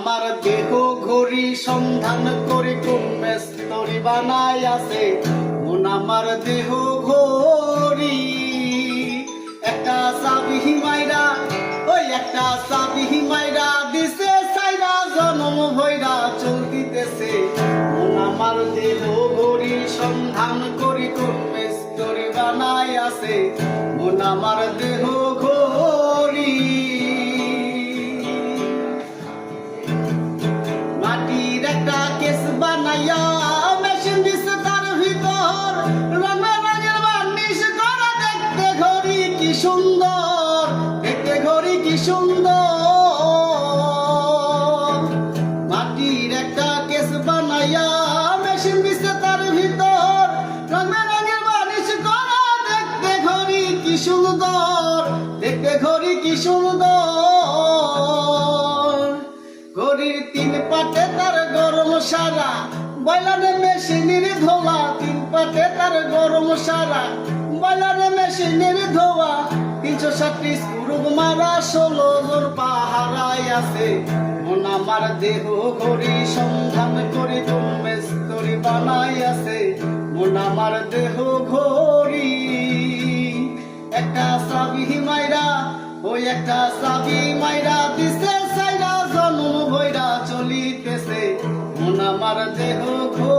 আমার দেহ ঘড়ি সন্ধান করে কোন মেস্তরি বানাই আছে মন আমার দেহ ঘড়ি একটা চাবি মাইরা ওই একটা চাবি মাইরা দিছে সাইরা জনম ভৈরা চলতিতেছে মন আমার দেহ ঘড়ি সন্ধান করে কোন মেস্তরি বানাই আছে মন আমার দেহ ঘড়ি মাটির একটা কেস বানাইয়া মেশিন দিছে তার ভিতর রঙের রঙের বার্নিশ করা দেখতে ঘড়ি কি সুন্দর দেখতে ঘড়ি কি সুন্দর মাটির একটা কেস বানাইয়া মেশিন দিছে তার ভিতর রঙের রঙের বার্নিশ করা দেখতে ঘড়ি কি সুন্দর দেখতে ঘড়ি কি সুন্দর ঘড়ির তিন পাটে তার গরম সারা বয়লারে মেশিনের ধোয়া তিন পাটে তার গরম সারা বয়লারে মেশিনের ধোয়া 360 স্ক্রু মারা 16 জোর পাহারাই আছে মন আমার দেহ ঘড়ি সন্ধান করে কোন মেস্তরি বানাই আছে মন আমার দেহ ঘড়ি একটা চাবি মাইরা ওই একটা চাবি মাইরা দিছে সাইরা জনম ভৈরা চলিতেছে মন আমার দেহ ঘড়ি।